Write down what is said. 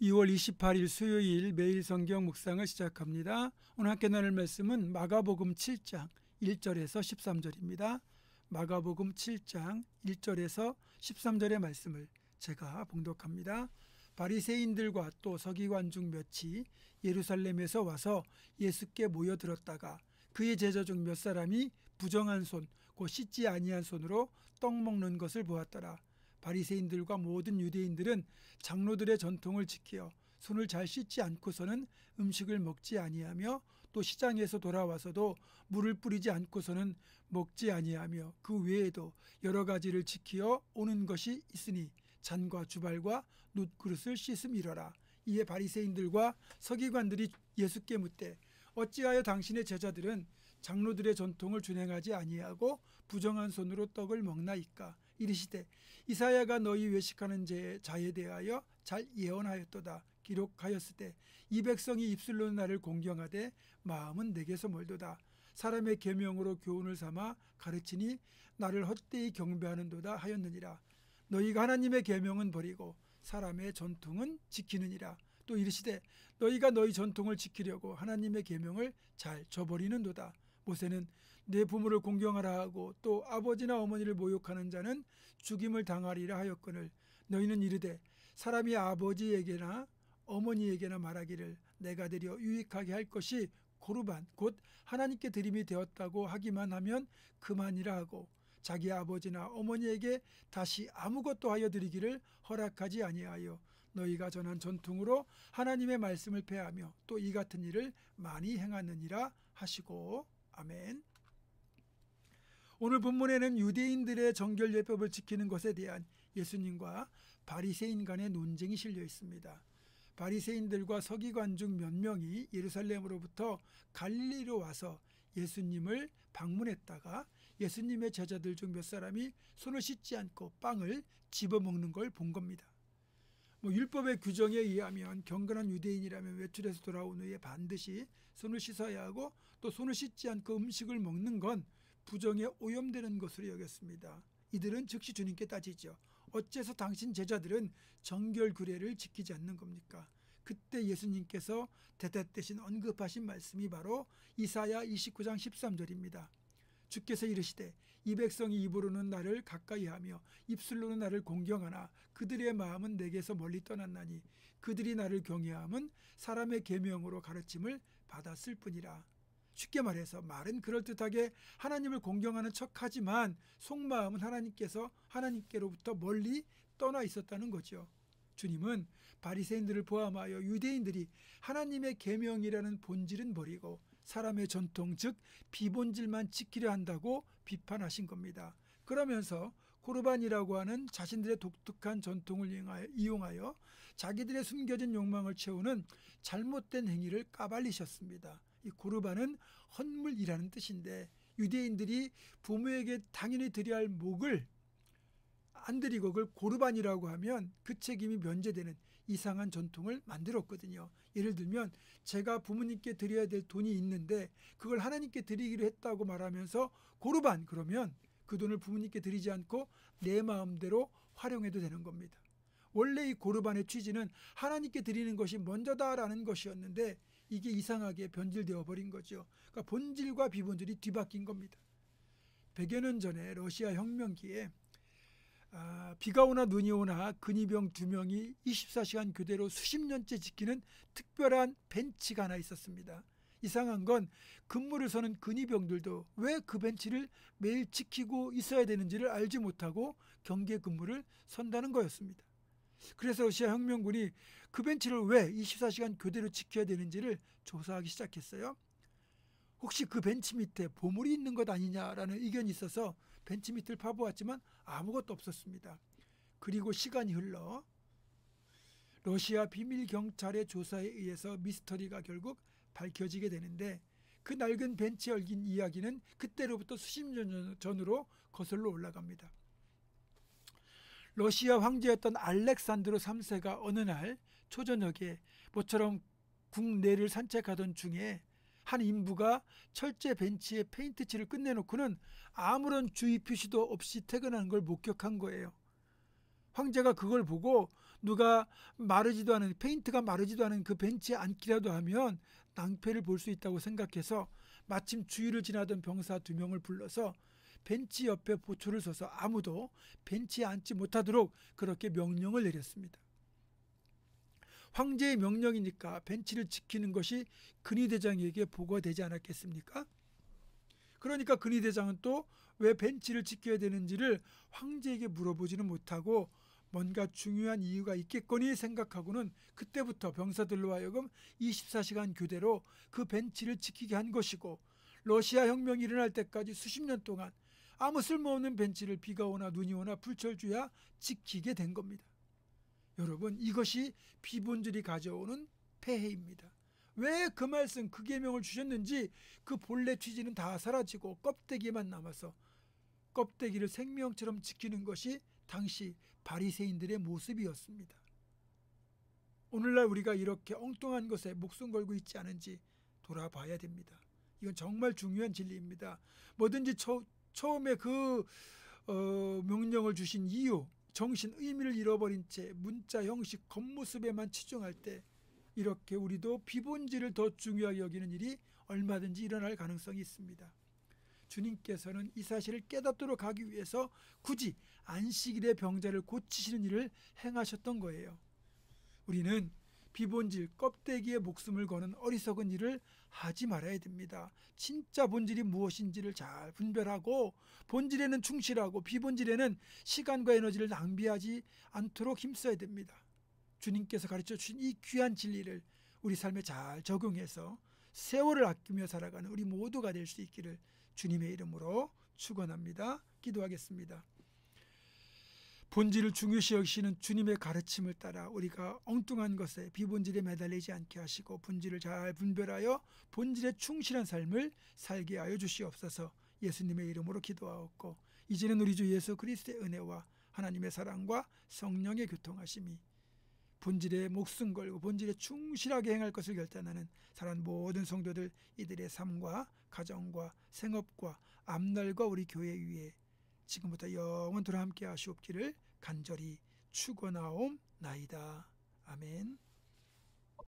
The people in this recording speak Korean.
2월 28일 수요일 매일 성경 묵상을 시작합니다. 오늘 함께 나눌 말씀은 마가복음 7장 1절에서 13절입니다. 마가복음 7장 1절에서 13절의 말씀을 제가 봉독합니다. 바리새인들과 또 서기관 중 몇이 예루살렘에서 와서 예수께 모여들었다가 그의 제자 중 몇 사람이 부정한 손, 곧 씻지 아니한 손으로 떡 먹는 것을 보았더라. 바리새인들과 모든 유대인들은 장로들의 전통을 지켜 손을 잘 씻지 않고서는 음식을 먹지 아니하며 또 시장에서 돌아와서도 물을 뿌리지 않고서는 먹지 아니하며 그 외에도 여러 가지를 지키어 오는 것이 있으니 잔과 주발과 놋그릇을 씻음이러라. 이에 바리새인들과 서기관들이 예수께 묻되 어찌하여 당신의 제자들은 장로들의 전통을 준행하지 아니하고 부정한 손으로 떡을 먹나이까? 이르시되 이사야가 너희 외식하는 자에 대하여 잘 예언하였도다. 기록하였으되 이 백성이 입술로는 나를 공경하되 마음은 내게서 멀도다. 사람의 계명으로 교훈을 삼아 가르치니 나를 헛되이 경배하는도다 하였느니라. 너희가 하나님의 계명은 버리고 사람의 전통은 지키느니라. 또 이르시되 너희가 너희 전통을 지키려고 하나님의 계명을 잘 저버리는도다. 모세는 내 부모를 공경하라 하고 또 아버지나 어머니를 모욕하는 자는 죽임을 당하리라 하였거늘 너희는 이르되 사람이 아버지에게나 어머니에게나 말하기를 내가 드려 유익하게 할 것이 고르반 곧 하나님께 드림이 되었다고 하기만 하면 그만이라 하고 자기 아버지나 어머니에게 다시 아무것도 하여 드리기를 허락하지 아니하여 너희가 전한 전통으로 하나님의 말씀을 폐하며 또 이 같은 일을 많이 행하느니라 하시고 아멘. 오늘 본문에는 유대인들의 정결 예법을 지키는 것에 대한 예수님과 바리새인 간의 논쟁이 실려 있습니다. 바리새인들과 서기관 중 몇 명이 예루살렘으로부터 갈릴리로 와서 예수님을 방문했다가 예수님의 제자들 중 몇 사람이 손을 씻지 않고 빵을 집어먹는 걸 본 겁니다. 율법의 규정에 의하면 경건한 유대인이라면 외출해서 돌아온 후에 반드시 손을 씻어야 하고 또 손을 씻지 않고 음식을 먹는 건 부정에 오염되는 것으로 여겼습니다. 이들은 즉시 주님께 따지죠. 어째서 당신 제자들은 정결 규례를 지키지 않는 겁니까? 그때 예수님께서 대댓대신 언급하신 말씀이 바로 이사야 29장 13절입니다. 주께서 이르시되 이 백성이 입으로는 나를 가까이하며 입술로는 나를 공경하나 그들의 마음은 내게서 멀리 떠났나니 그들이 나를 경외함은 사람의 계명으로 가르침을 받았을 뿐이라. 쉽게 말해서 말은 그럴듯하게 하나님을 공경하는 척하지만 속마음은 하나님께로부터 멀리 떠나 있었다는 거죠. 주님은 바리새인들을 포함하여 유대인들이 하나님의 계명이라는 본질은 버리고 사람의 전통 즉 비본질만 지키려 한다고 비판하신 겁니다. 그러면서 고르반이라고 하는 자신들의 독특한 전통을 이용하여 자기들의 숨겨진 욕망을 채우는 잘못된 행위를 까발리셨습니다. 이 고르반은 헌물이라는 뜻인데 유대인들이 부모에게 당연히 드려야 할 목을 안 드리고 그걸 고르반이라고 하면 그 책임이 면제되는 이상한 전통을 만들었거든요. 예를 들면 제가 부모님께 드려야 될 돈이 있는데 그걸 하나님께 드리기로 했다고 말하면서 고르반 그러면 그 돈을 부모님께 드리지 않고 내 마음대로 활용해도 되는 겁니다. 원래 이 고르반의 취지는 하나님께 드리는 것이 먼저다라는 것이었는데 이게 이상하게 변질되어 버린 거죠. 그러니까 본질과 비본질이 뒤바뀐 겁니다. 100여 년 전에 러시아 혁명기에 비가 오나 눈이 오나 근위병 2명이 24시간 교대로 수십 년째 지키는 특별한 벤치가 하나 있었습니다. 이상한 건 근무를 서는 근위병들도 왜 그 벤치를 매일 지키고 있어야 되는지를 알지 못하고 경계 근무를 선다는 거였습니다. 그래서 러시아 혁명군이 그 벤치를 왜 24시간 교대로 지켜야 되는지를 조사하기 시작했어요. 혹시 그 벤치 밑에 보물이 있는 것 아니냐라는 의견이 있어서 벤치 밑을 파보았지만 아무것도 없었습니다. 그리고 시간이 흘러 러시아 비밀 경찰의 조사에 의해서 미스터리가 결국 밝혀지게 되는데 그 낡은 벤치에 얽힌 이야기는 그때로부터 수십 년 전으로 거슬러 올라갑니다. 러시아 황제였던 알렉산드로 3세가 어느 날 초저녁에 모처럼 국내를 산책하던 중에 한 인부가 철제 벤치에 페인트 칠을 끝내놓고는 아무런 주의 표시도 없이 퇴근하는 걸 목격한 거예요. 황제가 그걸 보고 누가 마르지도 않은 페인트가 마르지도 않은 그 벤치에 앉기라도 하면 낭패를 볼 수 있다고 생각해서 마침 주위를 지나던 병사 2명을 불러서 벤치 옆에 보초를 서서 아무도 벤치에 앉지 못하도록 그렇게 명령을 내렸습니다. 황제의 명령이니까 벤치를 지키는 것이 근위대장에게 보고가 되지 않았겠습니까? 그러니까 근위대장은 또 왜 벤치를 지켜야 되는지를 황제에게 물어보지는 못하고 뭔가 중요한 이유가 있겠거니 생각하고는 그때부터 병사들로 하여금 24시간 교대로 그 벤치를 지키게 한 것이고, 러시아 혁명이 일어날 때까지 수십 년 동안 아무 쓸모없는 벤치를 비가 오나 눈이 오나 불철주야 지키게 된 겁니다. 여러분, 이것이 비본질이 가져오는 폐해입니다. 왜 그 말씀, 그 계명을 주셨는지 그 본래 취지는 다 사라지고 껍데기만 남아서 껍데기를 생명처럼 지키는 것이 당시 바리새인들의 모습이었습니다. 오늘날 우리가 이렇게 엉뚱한 것에 목숨 걸고 있지 않은지 돌아봐야 됩니다. 이건 정말 중요한 진리입니다. 뭐든지 처음에 그 명령을 주신 이유, 정신, 의미를 잃어버린 채 문자, 형식, 겉모습에만 치중할 때 이렇게 우리도 비본질을 더 중요하게 여기는 일이 얼마든지 일어날 가능성이 있습니다. 주님께서는 이 사실을 깨닫도록 하기 위해서 굳이 안식일의 병자를 고치시는 일을 행하셨던 거예요. 우리는 비본질, 껍데기에 목숨을 거는 어리석은 일을 하지 말아야 됩니다. 진짜 본질이 무엇인지를 잘 분별하고 본질에는 충실하고 비본질에는 시간과 에너지를 낭비하지 않도록 힘써야 됩니다. 주님께서 가르쳐 주신 이 귀한 진리를 우리 삶에 잘 적용해서 세월을 아끼며 살아가는 우리 모두가 될 수 있기를 주님의 이름으로 축원합니다. 기도하겠습니다. 본질을 중요시 여기시는 주님의 가르침을 따라 우리가 엉뚱한 것에 비본질에 매달리지 않게 하시고 본질을 잘 분별하여 본질에 충실한 삶을 살게 하여 주시옵소서. 예수님의 이름으로 기도하옵고 이제는 우리 주 예수 그리스도의 은혜와 하나님의 사랑과 성령의 교통하심이 본질에 목숨 걸고 본질에 충실하게 행할 것을 결단하는 사랑하는 모든 성도들, 이들의 삶과 가정과 생업과 앞날과 우리 교회 위에 지금부터 영원토록 함께 하시옵기를 간절히 축원하옵나이다. 아멘.